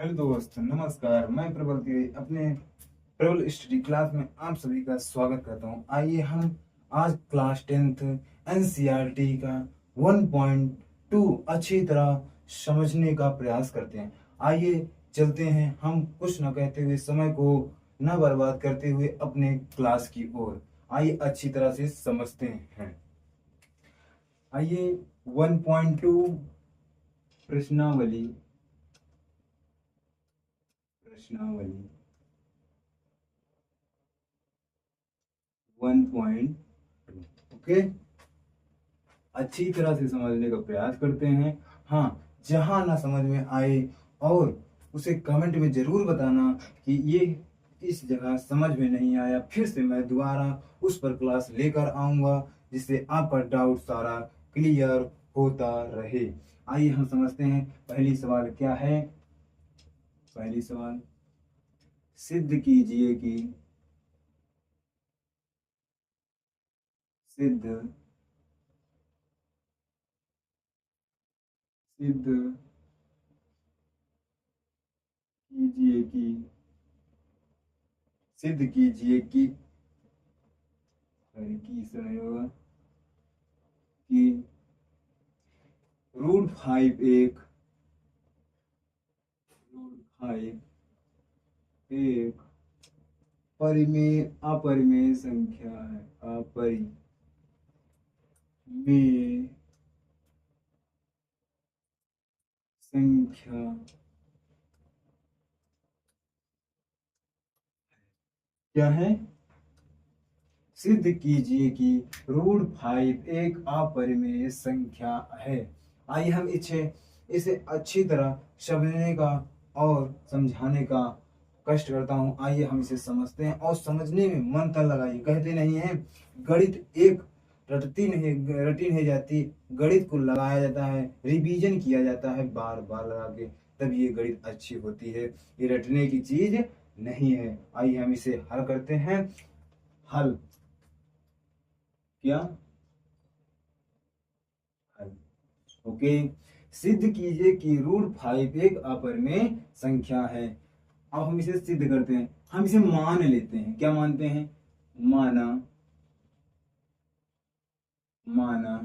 Hello दोस्त, नमस्कार। मैं प्रबल तिवारी अपने प्रबल स्टडी क्लास में आप सभी का स्वागत करता हूं। आइए हम आज क्लास 10th एनसीईआरटी का 1.2 अच्छी तरह समझने का प्रयास करते हैं। आइए चलते हैं हम कुछ न कहते हुए, समय को न बर्बाद करते हुए अपने क्लास की ओर। आइए अच्छी तरह से समझते हैं। आइए 1.2 प्रश्नावली प्रश्नावली 1.2 ओके, अच्छी तरह से समझने का प्रयास करते हैं। हाँ, जहाँ ना समझ में आए और उसे कमेंट में जरूर बताना कि ये इस जगह समझ में नहीं आया, फिर से मैं दोबारा उस पर क्लास लेकर आऊँगा जिससे आपका डाउट सारा क्लियर होता रहे। आइए हम समझते हैं पहली सवाल क्या है। पहली सवाल, सिद्ध कीजिए कि सिद्ध सिद्ध कीजिए कि सिद्ध कीजिए कि की सुना होगा कि रूट फाइव एक परिमेय अपरिमेय संख्या है। अपरिमेय संख्या क्या है? सिद्ध कीजिए कि रूट 5 एक अपरिमेय संख्या है। आइए हम इसे अच्छी तरह समझने का और समझाने का कष्ट करता हूँ। आइए हम इसे समझते हैं और समझने में मन तन लगाइए। कहते नहीं है, गणित एक रटी नहीं जाती, गणित को लगाया जाता है, रिवीजन किया जाता है बार बार लगा के, तब ये गणित अच्छी होती है। ये रटने की चीज नहीं है। आइए हम इसे हल करते हैं। हल क्या? हल। ओके, सिद्ध कीजिए कि रूट 5 एक अपरिमेय संख्या है। अब हम इसे सिद्ध करते हैं। हम इसे मान लेते हैं। क्या मानते हैं? माना माना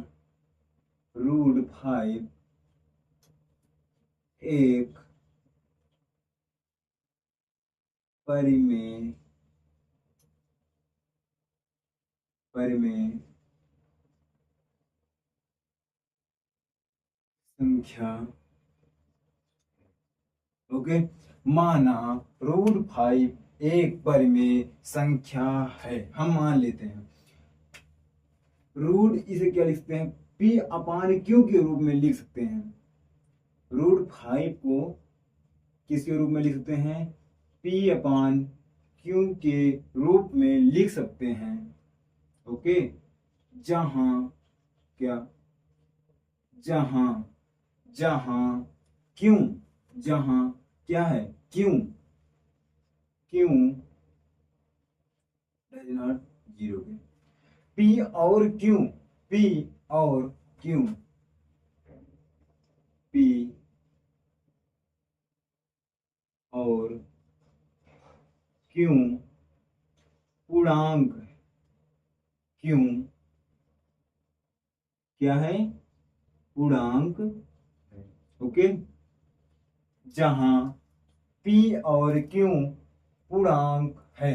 रूट 5 एक परिमेय परिमेय संख्या। ओके, माना रूट 5 एक परिमेय संख्या है। हम मान लेते हैं। रूट इसे क्या लिखते हैं? पी अपान क्यू के रूप में लिख सकते हैं। रूट 5 को किसके रूप में लिख सकते हैं? पी अपान क्यू के रूप में लिख सकते हैं। ओके, जहां क्या? जहां जहां क्यों जहां क्या है? क्यों क्यों डज नॉट जीरो के। पी और क्यों पी और क्यों पी और क्यों पूर्णांक। क्यों क्या है? पूर्णांक। ओके, जहां पी और क्यों पूर्णांक है।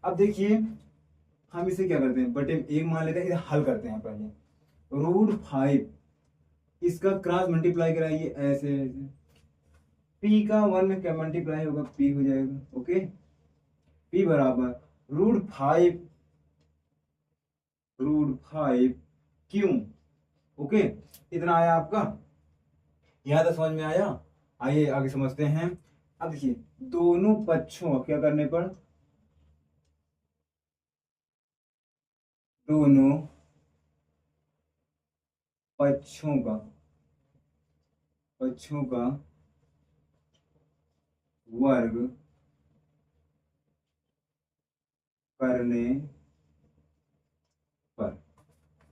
अब देखिए, हम इसे क्या करते हैं? बटे एक मान लेते हैं, इसे हल करते हैं। पहले रूट 5 इसका क्रॉस मल्टीप्लाई कराइए ऐसे ऐसे। पी का 1 में क्या मल्टीप्लाई होगा? पी हो जाएगा। ओके, पी बराबर रूट 5 क्यों। ओके, इतना आया आपका? यहां तक समझ में आया? आइए आगे समझते हैं। अब देखिए, दोनों पक्षों क्या करने पर, दोनों पक्षों का वर्ग करने पर,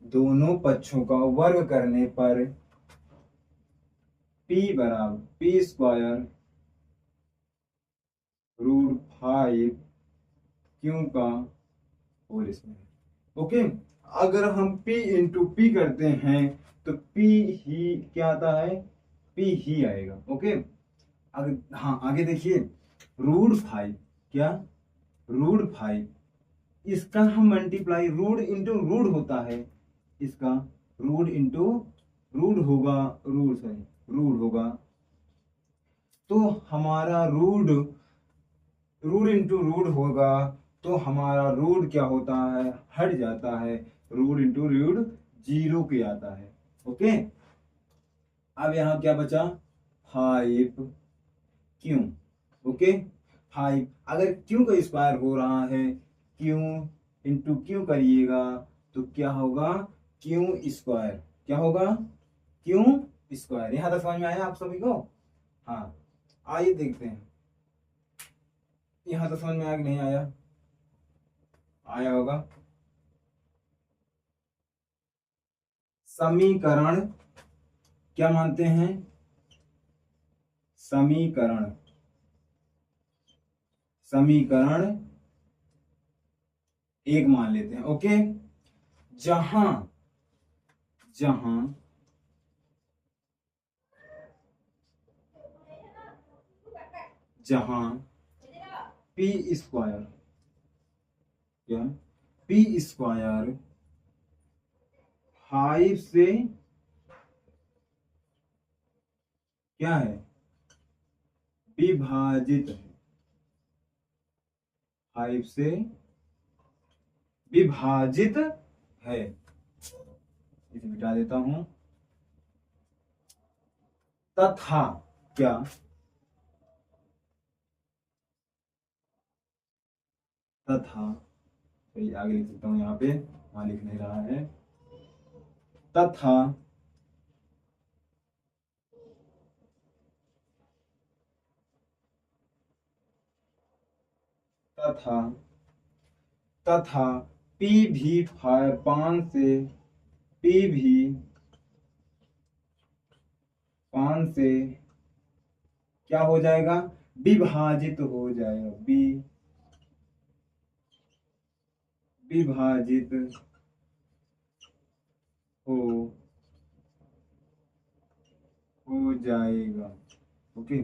दोनों पक्षों का वर्ग करने पर P बराबर P स्क्वायर 5 क्यू का होल स्क्वायर। ओके, अगर हम p इंटू पी करते हैं तो p ही क्या आता है, p ही आएगा। ओके, अगर हाँ आगे देखिए, √5 क्या, √5 इसका हम मल्टीप्लाई, रूट इंटू रूट होता है, इसका रूट इंटू रूट होगा, रूट होगा, तो हमारा रूट इंटू रूट होगा, तो हमारा रूट क्या होता है, हट जाता है, रूट इंटू रूट 0 के आता है। ओके, अब यहां क्या बचा, 5 क्यों। ओके, 5 अगर क्यों का स्क्वायर हो रहा है, क्यों इंटू क्यों करिएगा तो क्या होगा, क्यों स्क्वायर, क्या होगा, क्यों स्क्वायर। यहां तक समझ में आया आप सभी को। हाँ, आइए देखते हैं, यहां तक समझ में आया कि नहीं आया, आया होगा। समीकरण क्या मानते हैं, समीकरण एक मान लेते हैं। ओके, जहां जहां जहां पी स्क्वायर, क्या, पी स्क्वायर 5 से क्या है, विभाजित है, 5 से विभाजित है, इसे मिटा देता हूं, तथा क्या, तथा, तो आगे लिख सकता हूं, यहाँ पे वहां लिख नहीं रहा है, तथा तथा तथा पी भी 5 से, पी भी 5 से क्या हो जाएगा, विभाजित हो जाएगा, विभाजित हो जाएगा। ओके,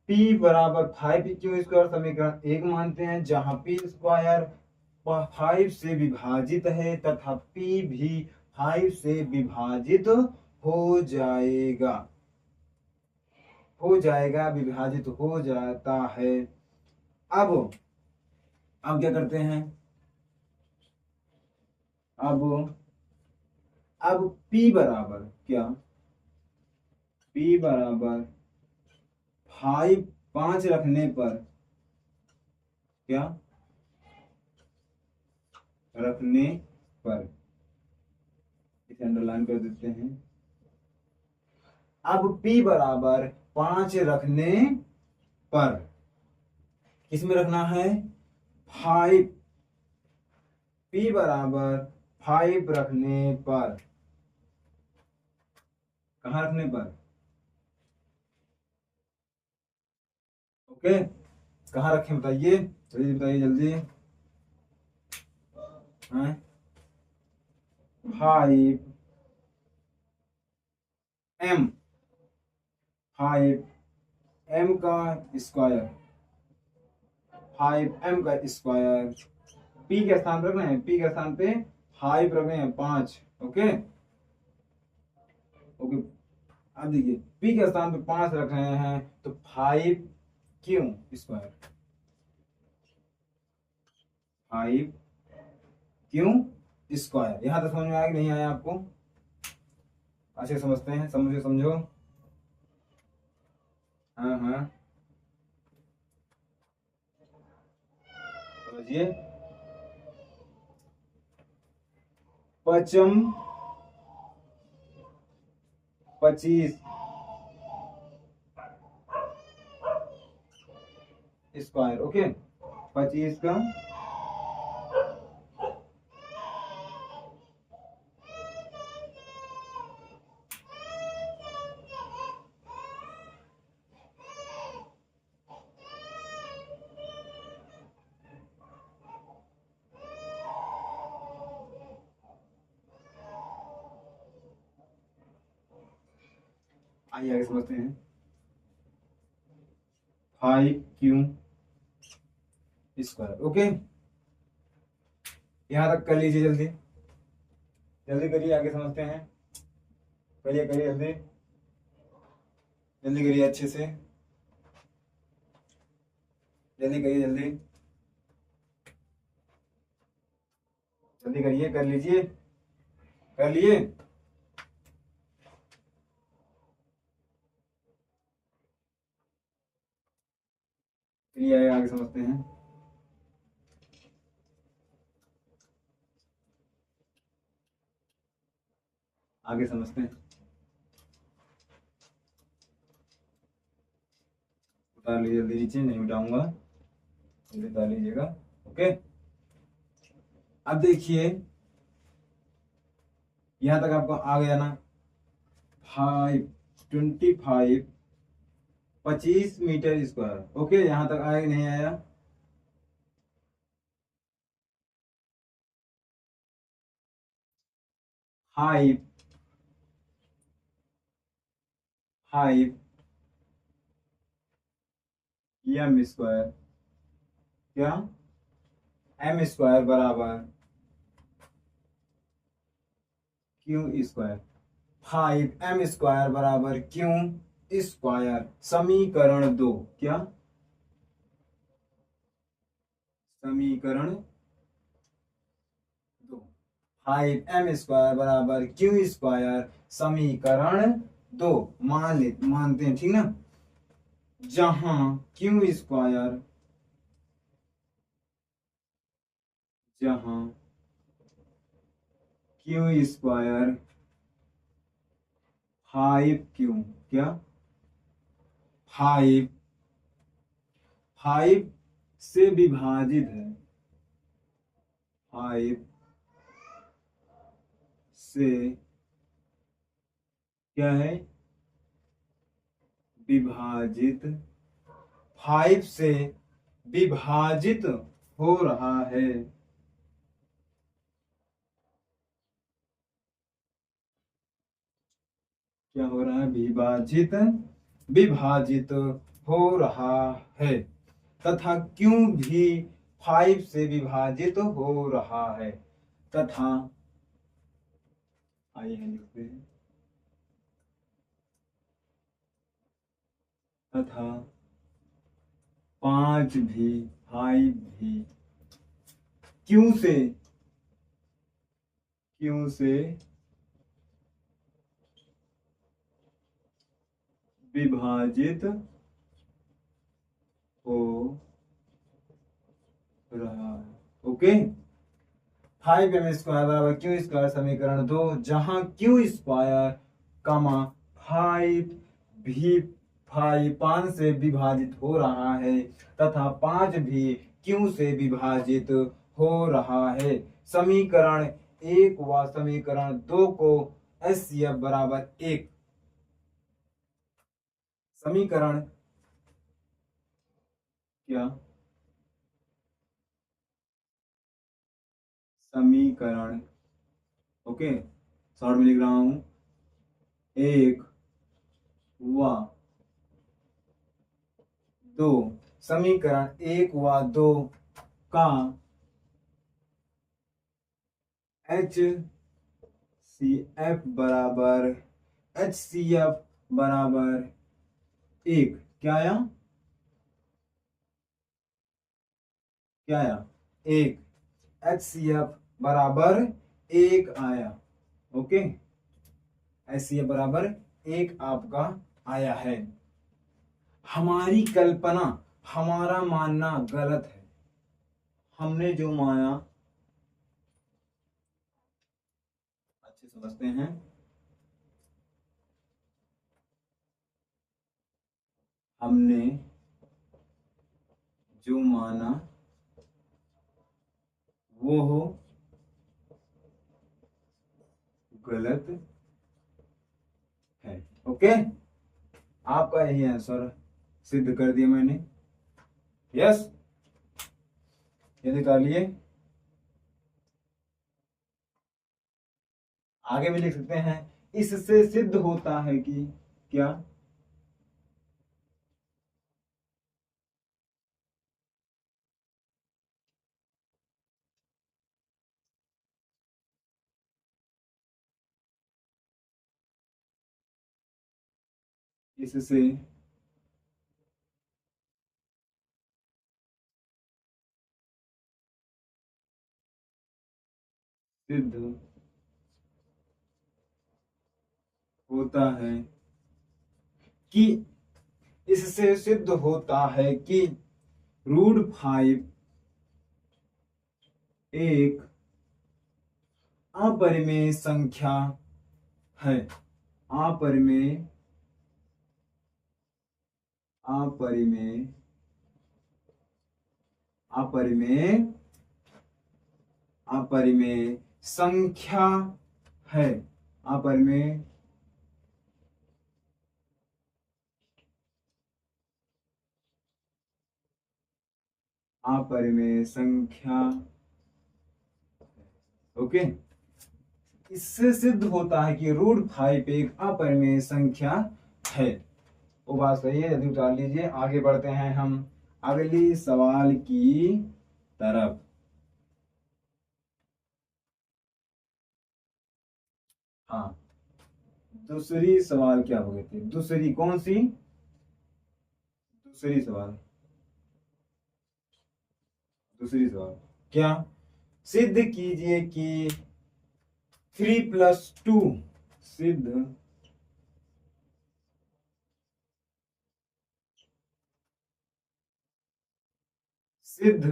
P बराबर 5 क्यू स्क्वायर समीकरण एक मानते हैं, जहां P स्क्वायर 5 से विभाजित है तथा P भी 5 से विभाजित हो जाएगा, विभाजित हो जाता है। अब क्या करते हैं, अब P बराबर क्या, P बराबर 5 रखने पर क्या, रखने पर, इसे अंडरलाइन कर देते हैं। अब P बराबर 5 रखने पर, किसमें रखना है, 5, P बराबर 5 रखने पर, कहां रखने पर, ओके, कहां रखें बताइए, जल्दी बताइए जल्दी, हाँ 5 m, 5 m का स्क्वायर, 5m का स्क्वायर, P के स्थान पर रखना है, P के स्थान पे 5 रखने हैं, 5। ओके, अब देखिए P के स्थान पे 5 रख रहे हैं तो 5 क्यों स्क्वायर, 5 क्यों स्क्वायर। यहां तक समझ में आया कि नहीं आया आपको, अच्छे समझते हैं, समझो, हाँ हाँ समझिए। पचम 25 स्क्वायर, ओके, 25 का आइए आगे समझते हैं। 5Q square. ओके, यहां तक कर लीजिए, जल्दी जल्दी करिए, आगे समझते हैं। करिए करिए जल्दी, जल्दी करिए अच्छे से, जल्दी करिए, जल्दी जल्दी करिए, कर लीजिए, कर लिए। चलिए आगे समझते हैं। आगे समझते हैं। उतार लीजिए जल्दी, नीचे नहीं उठाऊंगा, जल्दी उतार लीजिएगा। ओके, अब देखिए यहां तक आपको आ गया ना। 25 25 मीटर स्क्वायर। ओके, यहां तक आया कि नहीं आया? 5 5 M स्क्वायर, क्या M स्क्वायर बराबर Q स्क्वायर। 5M स्क्वायर बराबर Q स्क्वायर, समीकरण 2। क्या समीकरण 2? 5M स्क्वायर बराबर Q स्क्वायर, समीकरण 2 मानते हैं, ठीक ना। जहां Q स्क्वायर, जहां Q स्क्वायर 5Q, क्या 5 से विभाजित है, 5 से क्या है विभाजित, 5 से विभाजित हो रहा है। क्या हो रहा है? विभाजित हो रहा है, तथा क्यों भी 5 से विभाजित हो रहा है, तथा आइए लिखते हैं, तथा 5 भी क्यों से विभाजित हो रहा है। ओके, 5M स्क्वायर बराबर Q स्क्वायर, समीकरण 2, जहां Q स्क्वायर कमा 5 भी 5 से विभाजित हो रहा है, तथा 5 भी Q से विभाजित हो रहा है। समीकरण 1 व समीकरण 2 को HCF बराबर 1, समीकरण क्या समीकरण, ओके शॉर्ट में लिख रहा हूं, 1 व 2, समीकरण 1 व 2 का HCF बराबर 1, क्या आया? क्या आया? 1। HCF बराबर 1 आया। ओके, HCF बराबर 1 आपका आया है। हमारी कल्पना, हमारा मानना गलत है। हमने जो माना, अच्छे समझते हैं, हमने जो माना वो हो गलत है। ओके, आपका यही आंसर सिद्ध कर दिया मैंने। यस, ये निकालिए। आगे भी लिख सकते हैं, इससे सिद्ध होता है कि क्या? इससे सिद्ध होता है कि इससे सिद्ध होता है कि √5 एक अपरिमेय संख्या है। अपरिमेय अपरिमेय अपरिमेय अपरिमेय संख्या है। अपरिमेय अपरिमेय संख्या। ओके, इससे सिद्ध होता है कि √5 एक अपरिमेय संख्या है। वो बात सही है, यदि उतार लीजिए। आगे बढ़ते हैं हम अगली सवाल की तरफ। हाँ, दूसरी सवाल क्या हो गई थी? दूसरी कौन सी? दूसरी सवाल क्या? सिद्ध कीजिए कि 3+2 सिद्ध सिद्ध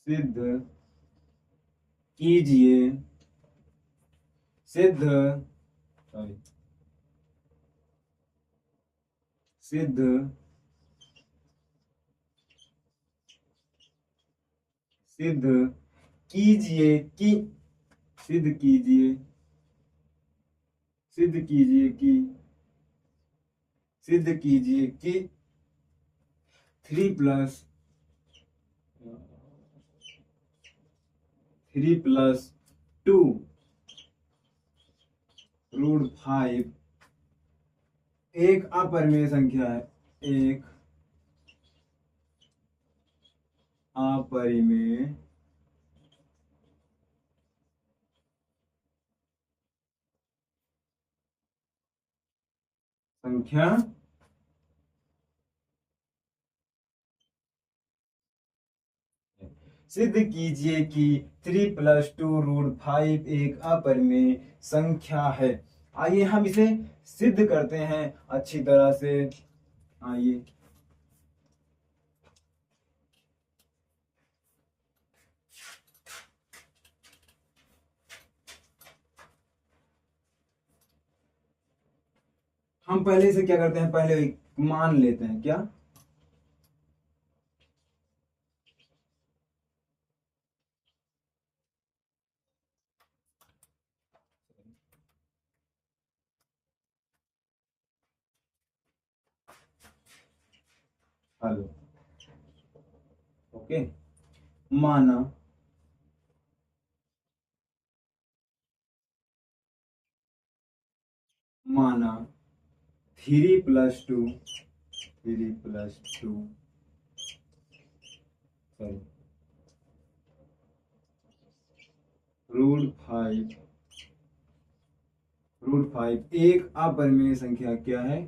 सिद्ध कीजिए सिद्ध सॉरी सिद्ध सिद्ध कीजिए कि सिद्ध कीजिए सिद्ध कीजिए कि सिद्ध कीजिए कि 3+2 √5 एक अपरिमेय संख्या है। एक अपरिमेय संख्या सिद्ध कीजिए कि 3+2 √5 एक अपरिमेय संख्या है। आइए हम इसे सिद्ध करते हैं अच्छी तरह से। आइए, हम पहले से क्या करते हैं, पहले एक मान लेते हैं। क्या? Hello, okay. माना माना 3+2 सॉरी √5 एक अपरिमेय संख्या क्या है?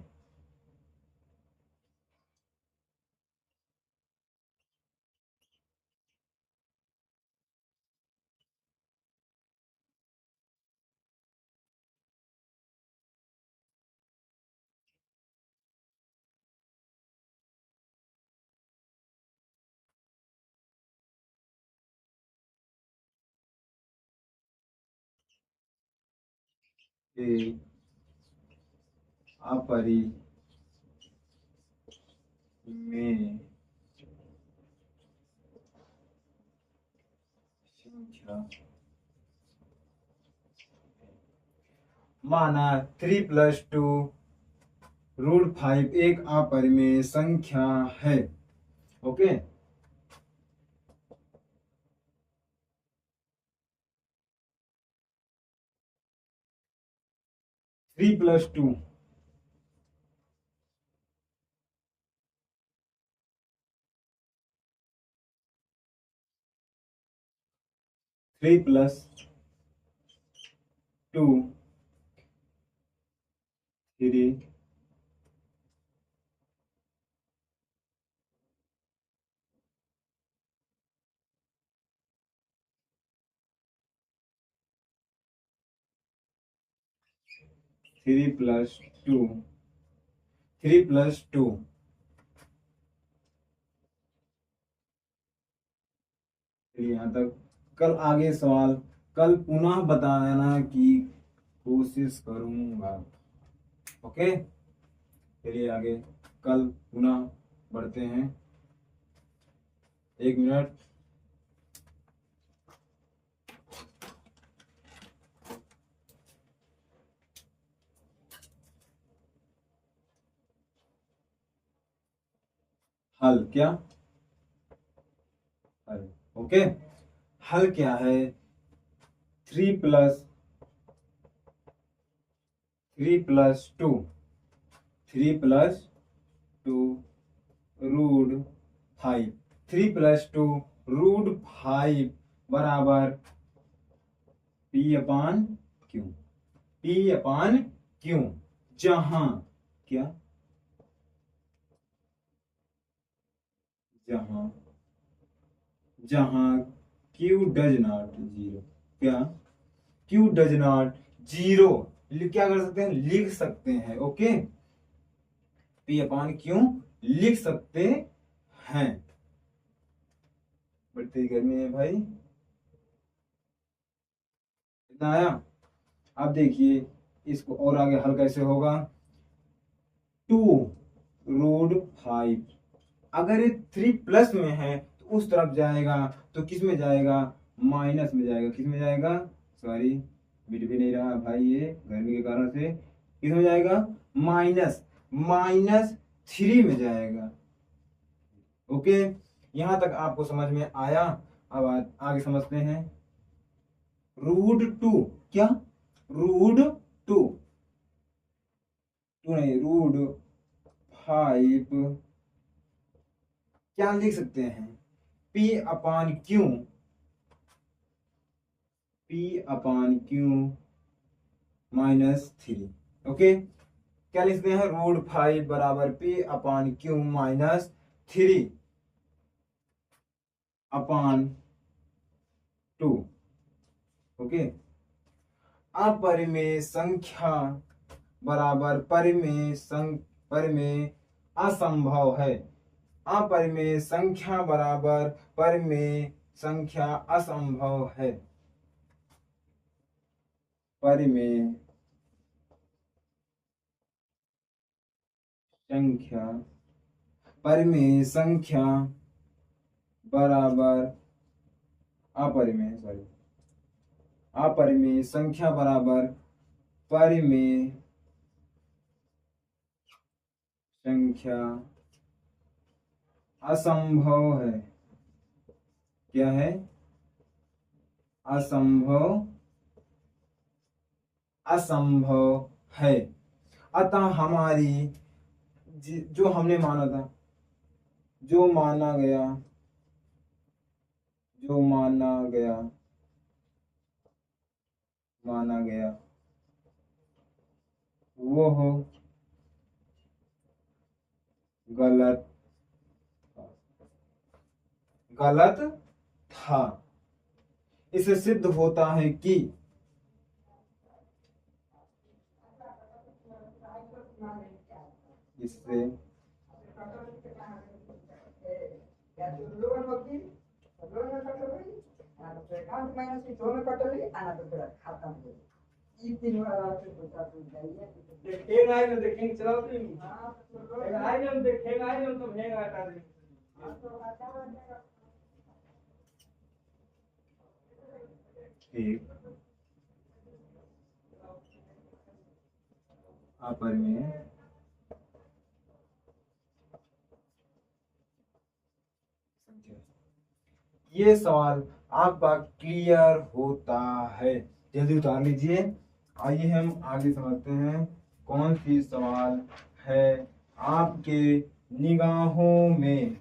एक अपरिमेय संख्या। माना 3+2 √5 एक अपरिमेय संख्या है। ओके। 3 + 2, 3 + 2, 3, 3 + 2, 3 + 2, यहाँ तक। कल आगे सवाल कल पुनः बताना की कोशिश करूंगा। ओके, चलिए आगे कल पुनः बढ़ते हैं। 1 मिनट। हल क्या? हल। ओके, हल क्या है? 3 + 2, 3 + 2 √5, 3 + 2 √5 बराबर P/Q, P/Q, जहां क्या? जहां जहां Q डज नॉट जीरो। क्या? Q does not zero. क्या कर सकते हैं? लिख सकते हैं। ओके, P/Q लिख सकते हैं। बढ़ती गर्मी है भाई। इतना आया। अब देखिए इसको और आगे हल कैसे होगा। 2 √5, अगर ये 3 प्लस में है तो उस तरफ जाएगा तो किस में जाएगा? माइनस में जाएगा। किस में जाएगा? सॉरी, मिट भी नहीं रहा भाई ये गर्मी के कारण से। किस में जाएगा? -3 में जाएगा। ओके, यहां तक आपको समझ में आया। अब आगे समझते हैं। √2 क्या? √2, 2 नहीं, √5 क्या लिख सकते हैं? P/Q, P/Q -3। ओके, क्या लिखते हैं? √5 बराबर P/Q -3/2। ओके, अपरिमेय संख्या बराबर परिमेय असंभव है। अपरिमेय संख्या बराबर परिमेय संख्या असंभव है। परिमेय संख्या बराबर अपरिमेय संख्या बराबर परिमेय संख्या असंभव है। क्या है? असंभव है। अतः हमारी जो हमने माना था, जो माना गया वो हो गलत था। इसे सिद्ध होता है कि इससे एक अपरिमेय ये सवाल आपका क्लियर होता है। जल्दी उतार लीजिए। आइए हम आगे समझते हैं कौन सी सवाल है आपके निगाहों में।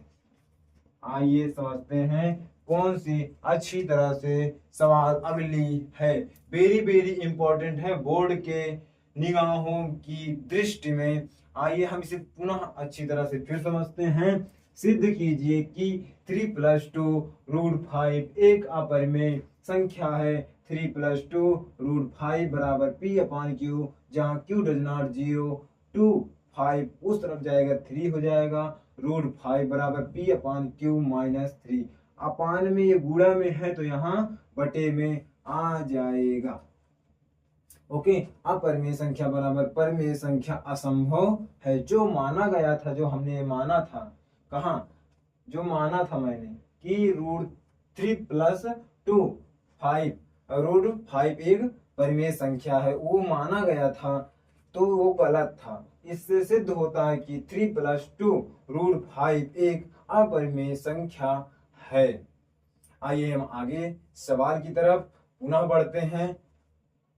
आइए समझते हैं कौन सी अच्छी तरह से सवाल अगली है। वेरी वेरी इंपॉर्टेंट है बोर्ड के निगाहों की दृष्टि में। आइए हम इसे पुनः अच्छी तरह से फिर समझते हैं। सिद्ध कीजिए कि 3+2√5 एक अपरिमेय संख्या है। 3+2√5 बराबर P/Q, जहाँ Q डज नॉट 0 2 5 उस तरफ जाएगा 3 हो जाएगा। √5 बराबर P/Q -3। अपान में ये गुणा में है तो यहाँ बटे में आ जाएगा। ओके, अपरिमेय संख्या बराबर परिमेय संख्या असंभव है। जो माना गया था, जो हमने माना था, कहाँ जो माना था मैंने कि √3+2 5 एक परिमेय संख्या है, वो माना गया था तो वो गलत था। इससे सिद्ध होता है कि 3+2√5 एक अपरिमेय संख्या है। आइए हम आगे सवाल की तरफ पुनः बढ़ते हैं।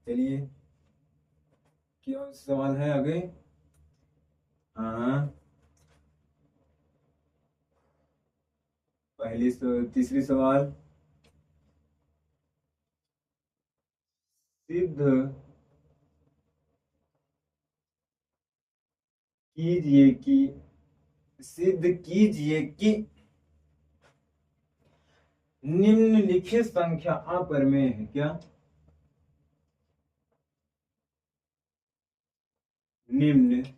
चलिए, क्या सवाल है आगे? हाँ, तीसरी सवाल। सिद्ध कीजिए कि सिद्ध कीजिए कि निम्नलिखित संख्या अपरिमेय है। क्या? निम्नलिखित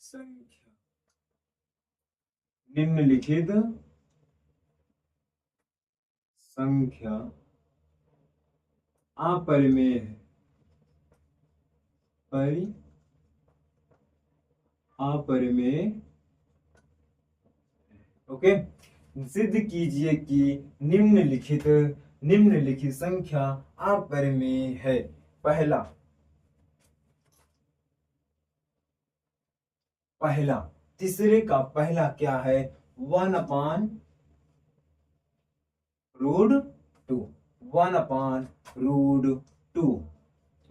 संख्या निम्नलिखित संख्या अपरिमेय है। अपरिमेय। ओके, सिद्ध कीजिए कि निम्नलिखित संख्या अपरिमेय है। पहला तीसरे का पहला क्या है? 1/√2। 1/√2।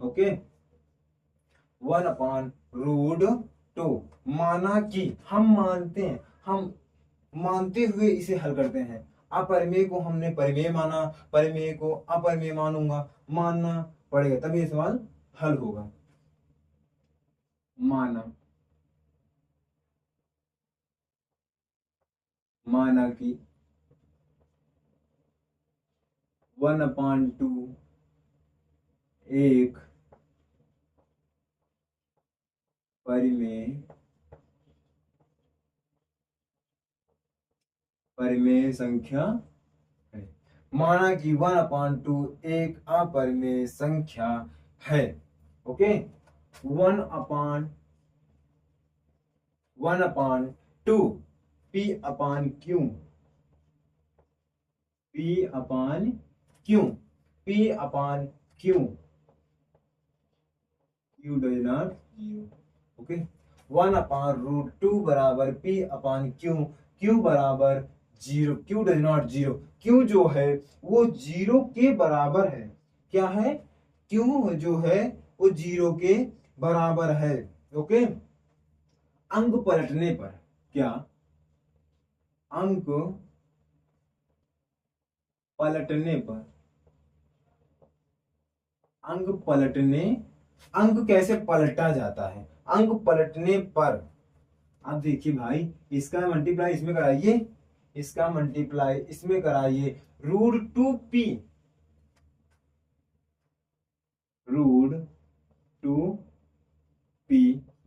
ओके, 1/√2 माना कि हम मानते हुए इसे हल करते हैं। अपरिमेय को हमने परिमेय माना, परिमेय को अपरिमेय मानना पड़ेगा, तभी ये सवाल हल होगा। माना कि 1/2 एक परिमेय संख्या है। माना कि 1/2 एक अपरिमेय संख्या है। Okay, 1/2 P/Q Q does not 0। Okay, 1/√2 बराबर P/Q। Q बराबर 0, Q डज नॉट 0। Q जो है वो 0 के बराबर है। क्या है? Q जो है वो 0 के बराबर है। ओके, अंक पलटने पर क्या? अंक पलटने पर अंक कैसे पलटा जाता है? अंक पलटने पर आप देखिए भाई, इसका मल्टीप्लाई इसमें कराइए, इसका मल्टीप्लाई इसमें कराइए। √2P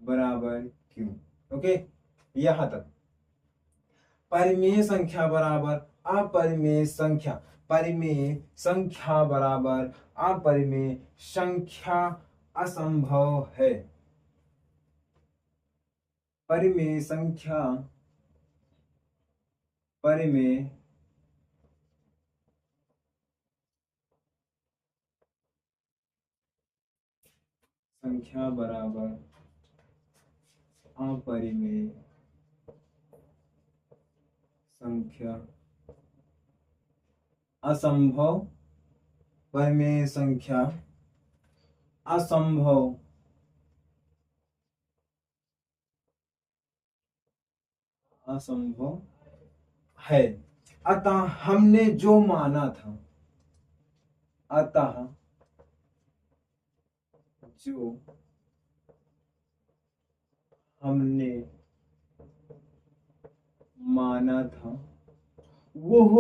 बराबर Q। ओके, यहां तक। परिमेय संख्या बराबर अपरिमेय संख्या, परिमेय संख्या बराबर अपरिमेय संख्या असंभव है। परिमेय संख्या बराबर अपरिमेय संख्या, असंभव परिमेय संख्या, असंभव असंभव है। अतः हमने जो माना था, अतः जो हमने माना था वह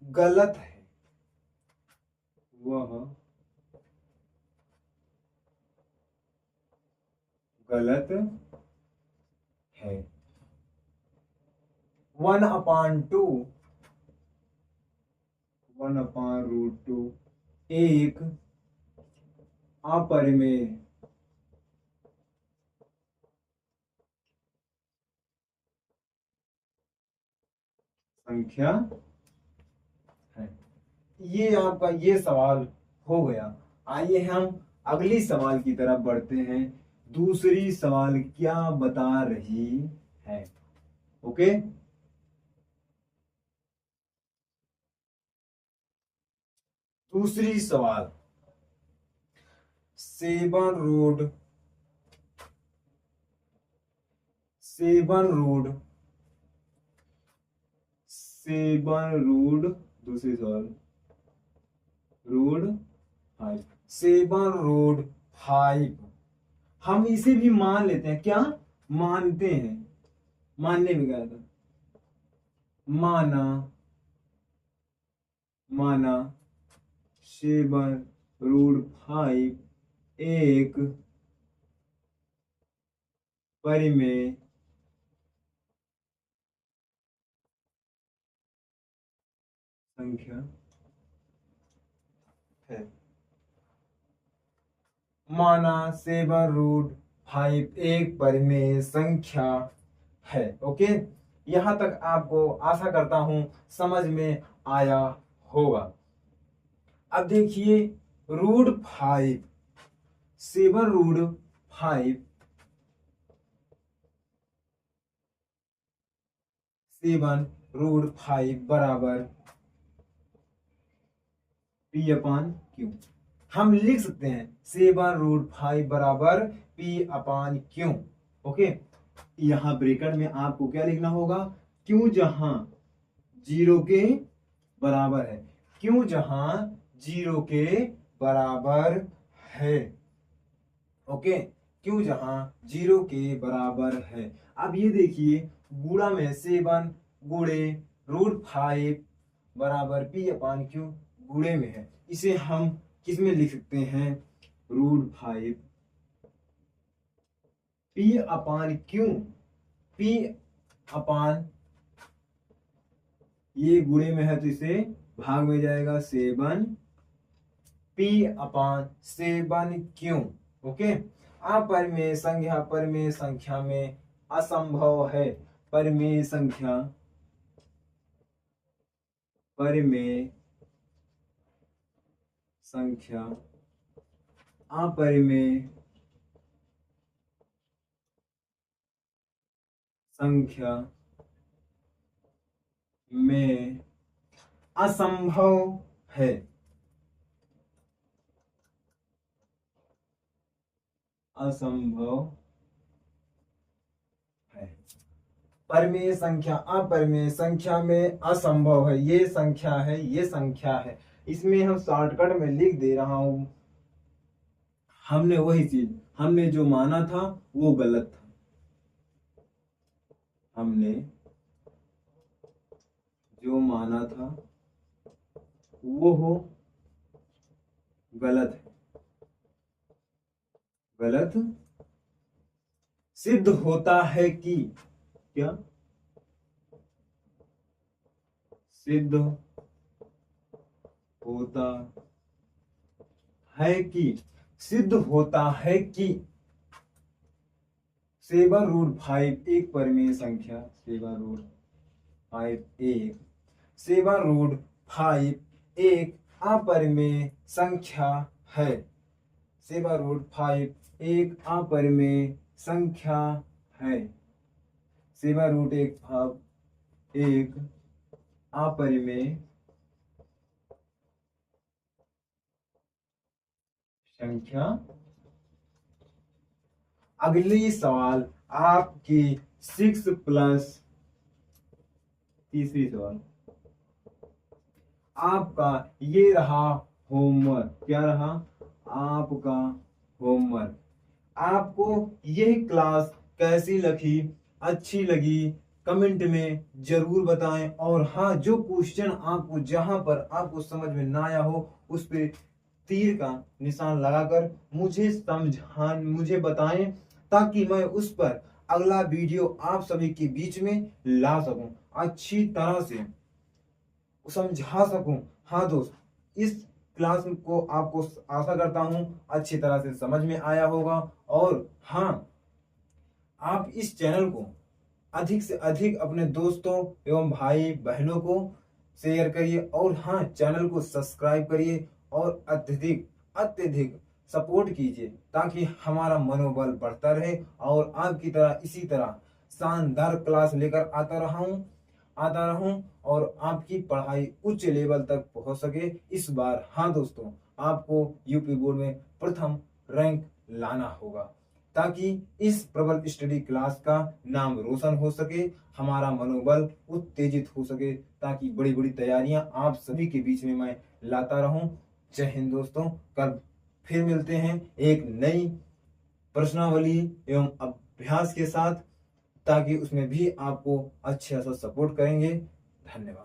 गलत है, वह गलत है। 1/2 1/√2 एक अपरिमेय संख्या है। ये आपका ये सवाल हो गया। आइए हम अगली सवाल की तरफ बढ़ते हैं। दूसरी सवाल क्या बता रही है? ओके, दूसरी सवाल, सेवन रोड दूसरी सवाल, रोड 5, 7 रोड 5। हम इसे भी मान लेते हैं, क्या मानते हैं, मानने में गया था, माना 7 रोड 5 एक परिमेय संख्या है। माना 7 रोड 5 एक परिमेय संख्या है। ओके, यहां तक आपको आशा करता हूं समझ में आया होगा। अब देखिए, रूट 5, 7 रोड 5 7 रोड 5 बराबर P/Q। हम लिख सकते हैं 7 रोड 5 बराबर P/Q। ओके, यहां ब्रैकेट में आपको क्या लिखना होगा? क्यों जहां 0 के बराबर है, क्यों जहां 0 के बराबर है। ओके, क्यों जहां 0 के बराबर है। अब ये देखिए, गुणा में 7 गुणे √5 बराबर P/Q गुणे में है। इसे हम किस में लिख सकते हैं? √5 P/Q, P/, ये गुणे में है तो इसे भाग में जाएगा 7 P/7Q। ओके, अपरिमेय संख्या में असंभव है। परिमेय संख्या अपरिमेय संख्या में असंभव है। परिमेय संख्या अपरिमेय संख्या में असंभव है। ये संख्या है, ये संख्या है। इसमें हम शॉर्टकट में लिख दे रहा हूं, हमने वही चीज, हमने जो माना था वो गलत था। हमने जो माना था वो गलत है, गलत सिद्ध होता है कि, क्या सिद्ध होता है कि, सिद्ध होता है कि 7 √5 एक परिमेय संख्या, 7 √5 एक अपरिमेय संख्या है। 7 √5 एक अपरिमेय संख्या है। 7√1 अपरिमेय संख्या। अगली सवाल आपकी 6+ तीसरी सवाल आपका ये रहा होमवर्क। क्या रहा आपका होमवर्क? आपको यह क्लास कैसी लगी, अच्छी लगी, कमेंट में जरूर बताएं। और हाँ, जो क्वेश्चन आपको जहां पर आपको समझ में ना आया हो उस पे तीर का निशान लगाकर मुझे बताएं, ताकि मैं उस पर अगला वीडियो आप सभी के बीच में ला सकूं, अच्छी तरह से समझा सकूं। हाँ दोस्त, इस क्लास को आपको आशा करता हूं अच्छी तरह से समझ में आया होगा। और हाँ, आप इस चैनल को अधिक से अधिक अपने दोस्तों एवं भाई बहनों को शेयर करिए। और हाँ, चैनल को सब्सक्राइब करिए और अत्यधिक अत्यधिक सपोर्ट कीजिए, ताकि हमारा मनोबल बढ़ता रहे और आपकी तरह इसी तरह शानदार क्लास लेकर आता रहूं और आपकी पढ़ाई उच्च लेवल तक पहुंच सके। इस बार हाँ दोस्तों, आपको यूपी बोर्ड में प्रथम रैंक लाना होगा, ताकि इस प्रबल स्टडी क्लास का नाम रोशन हो सके, हमारा मनोबल उत्तेजित हो सके, ताकि बड़ी बड़ी तैयारियां आप सभी के बीच में मैं लाता रहूं। जय हिंद दोस्तों, कल फिर मिलते हैं एक नई प्रश्नावली एवं अभ्यास के साथ, ताकि उसमें भी आपको अच्छे से सपोर्ट करेंगे। धन्यवाद।